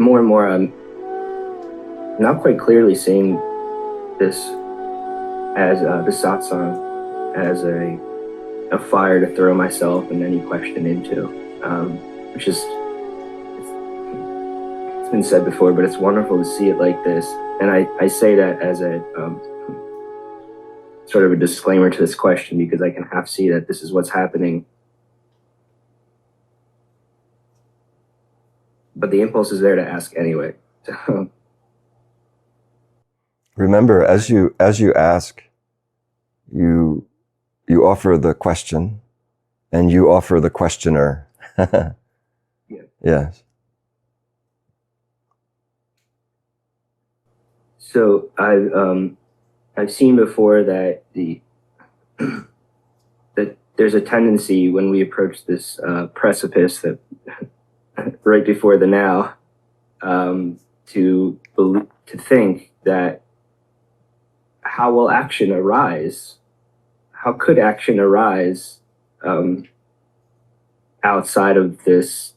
more and more I'm not quite clearly seeing this as the satsang as a fire to throw myself and any question into, which is, it's been said before, but it's wonderful to see it like this. And I say that as a sort of a disclaimer to this question, because I can half see that this is what's happening. But the impulse is there to ask anyway. Remember, as you ask, you offer the question, and you offer the questioner. Yeah. Yes. So I've seen before that that there's a tendency when we approach this precipice that right before the now, to think that how will action arise? How could action arise outside of this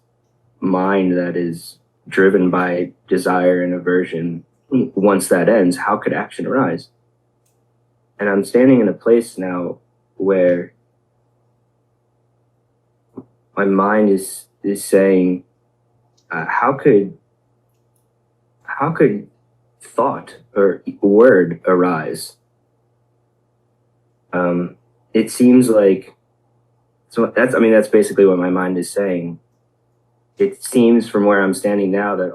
mind that is driven by desire and aversion? Once that ends, how could action arise? And I'm standing in a place now where my mind is saying, how could thought or word arise? It seems like, so that's basically what my mind is saying. It seems from where I'm standing now that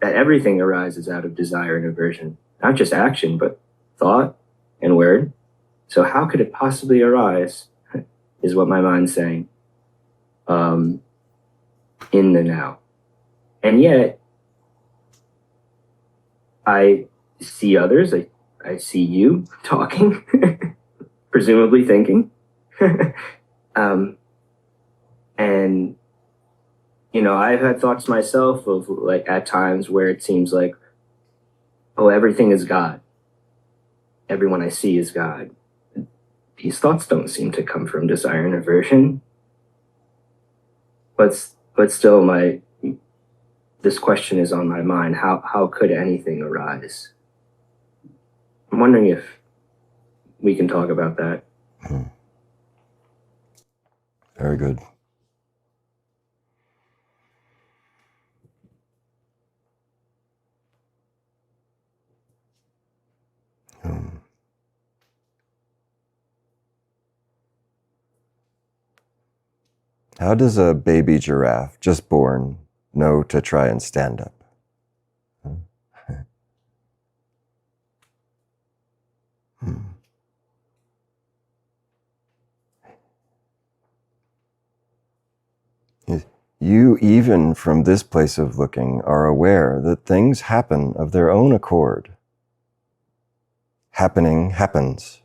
everything arises out of desire and aversion, not just action, but thought and word. So how could it possibly arise, is what my mind's saying, in the now. And yet, I see others, I see you talking, presumably thinking. And, I've had thoughts myself of, like, at times where it seems like, oh, everything is God. Everyone I see is God. These thoughts don't seem to come from desire and aversion. But still, this question is on my mind. How could anything arise? I'm wondering if we can talk about that. Very good. How does a baby giraffe, just born, know to try and stand up? You, even from this place of looking, are aware that things happen of their own accord. Happening happens.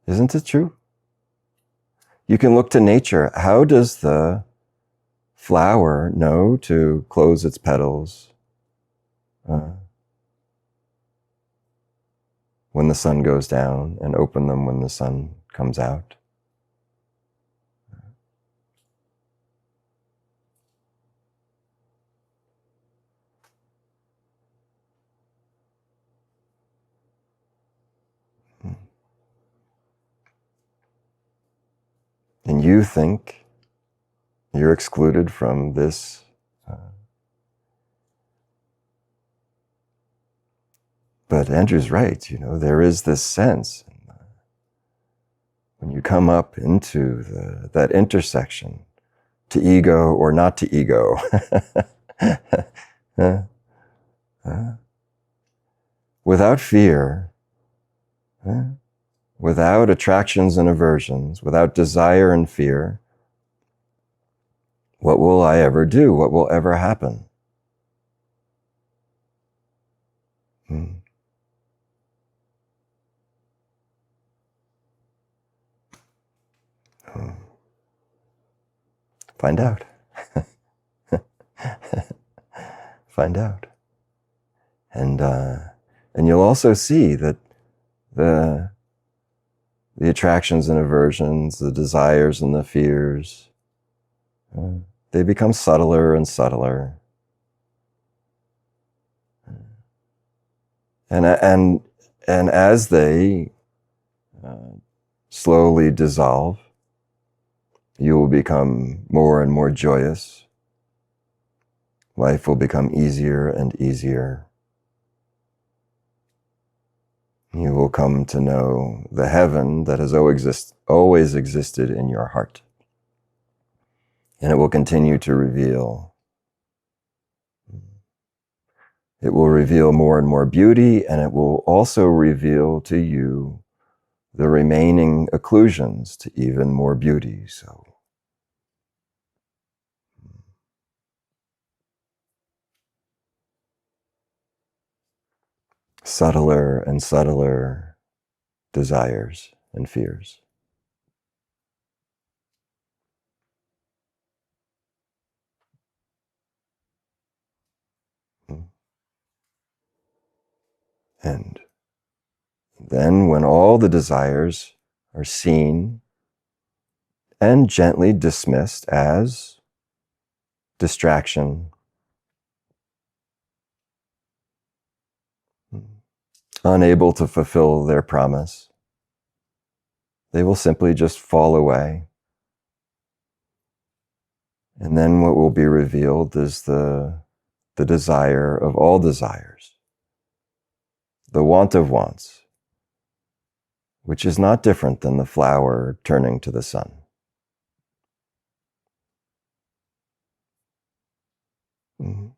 Isn't it true? You can look to nature. How does the flower know to close its petals when the sun goes down and open them when the sun comes out? And you think you're excluded from this. But Andrew's right, there is this sense when you come up into that intersection to ego or not to ego. Without fear, without attractions and aversions, without desire and fear, what will I ever do? What will ever happen? Find out. Find out. And you'll also see that the attractions and aversions, the desires and the fears, they become subtler and subtler. And as they slowly dissolve, you will become more and more joyous. Life will become easier and easier. You will come to know the heaven that has always existed in your heart. And it will continue to reveal. It will reveal more and more beauty, and it will also reveal to you the remaining occlusions to even more beauty. So, subtler and subtler desires and fears. And then when all the desires are seen and gently dismissed as distraction, unable to fulfill their promise, they will simply just fall away. And then what will be revealed is the desire of all desires, the want of wants, which is not different than the flower turning to the sun. And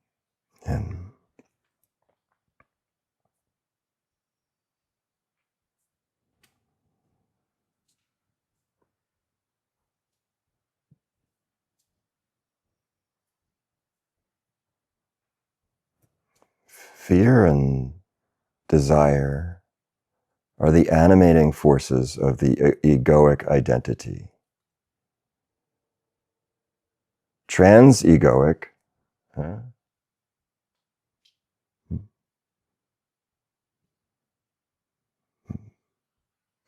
fear and desire are the animating forces of the egoic identity. Trans-egoic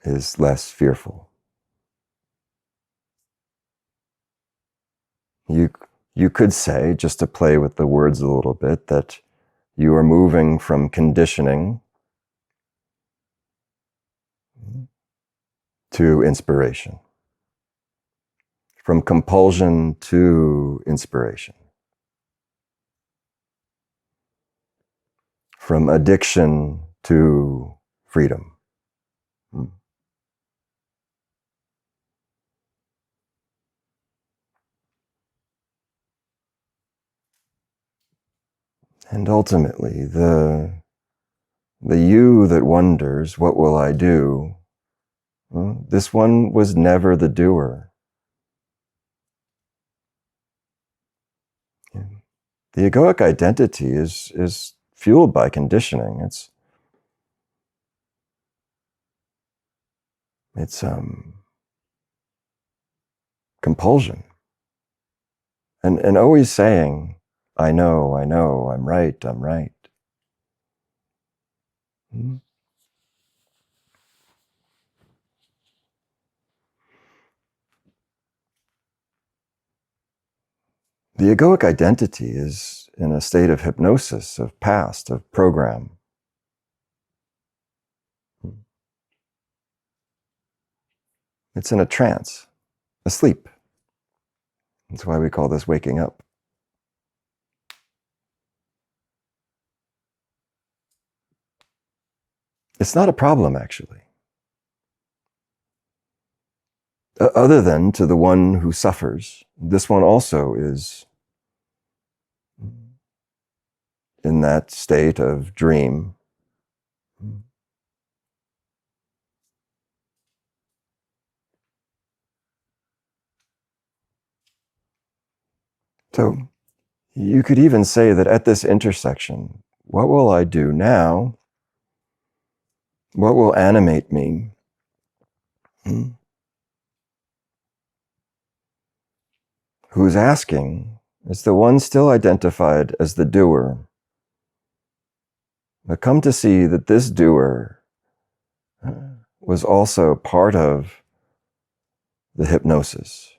is less fearful. You could say, just to play with the words a little bit, that you are moving from conditioning to inspiration, from compulsion to inspiration, from addiction to freedom. And ultimately, the you that wonders, what will I do? Well, this one was never the doer. The egoic identity is fueled by conditioning. It's compulsion. And always saying, I know, I'm right. The egoic identity is in a state of hypnosis, of past, of program. It's in a trance, asleep. That's why we call this waking up. It's not a problem, actually. Other than to the one who suffers, this one also is in that state of dream. So you could even say that at this intersection, what will I do now? What will animate me? Who's asking is the one still identified as the doer. But come to see that this doer was also part of the hypnosis.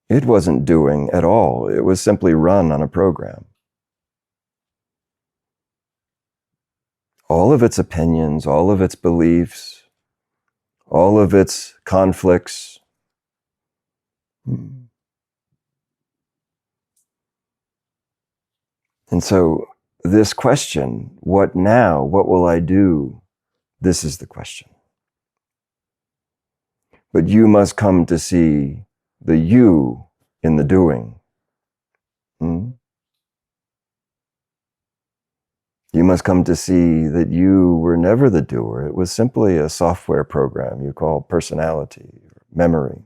It wasn't doing at all. It was simply run on a program. All of its opinions, all of its beliefs, all of its conflicts. And so this question, what now? What will I do? This is the question. But you must come to see the you in the doing. You must come to see that you were never the doer. It was simply a software program you call personality or memory.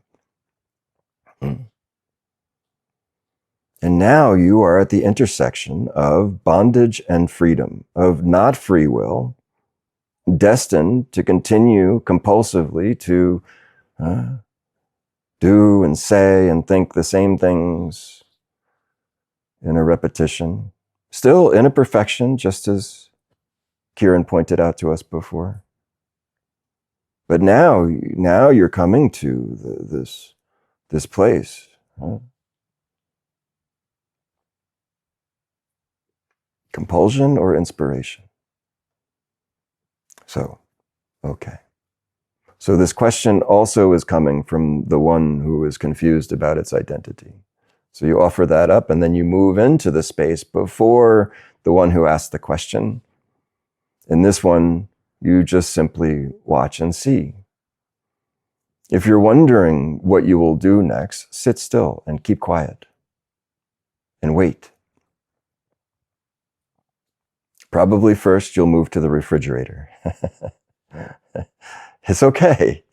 And now you are at the intersection of bondage and freedom, of not free will, destined to continue compulsively to do and say and think the same things in a repetition. Still in a perfection, just as Kieran pointed out to us before. But now you're coming to this place. Compulsion or inspiration? So, okay. So this question also is coming from the one who is confused about its identity. So you offer that up and then you move into the space before the one who asked the question. In this one, you just simply watch and see. If you're wondering what you will do next, sit still and keep quiet and wait. Probably first you'll move to the refrigerator. It's okay.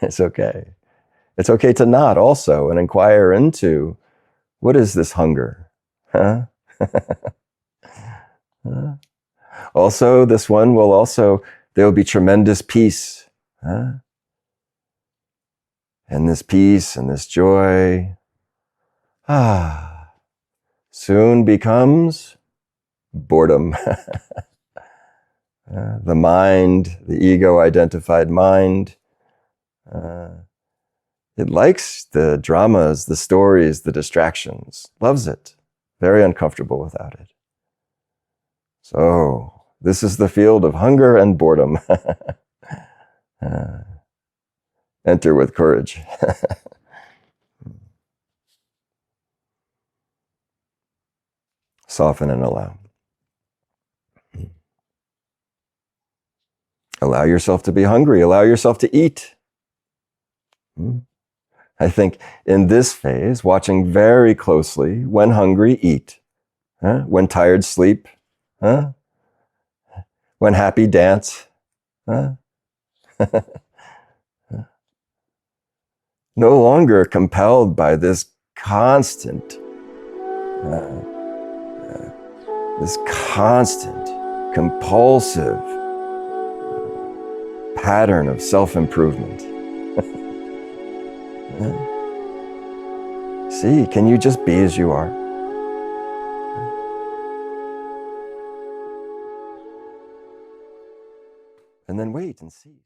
It's okay. It's okay to nod also and inquire into, what is this hunger? Huh? Also, this one will also, there will be tremendous peace. Huh? And this peace and this joy, soon becomes boredom. The mind, the ego-identified mind, it likes the dramas, the stories, the distractions, loves it, very uncomfortable without it. So, this is the field of hunger and boredom. Enter with courage. Soften and allow. Allow yourself to be hungry. Allow yourself to eat. I think in this phase, watching very closely, when hungry, eat. When tired, sleep. When happy, dance. No longer compelled by this constant compulsive pattern of self-improvement. See, can you just be as you are? And then wait and see.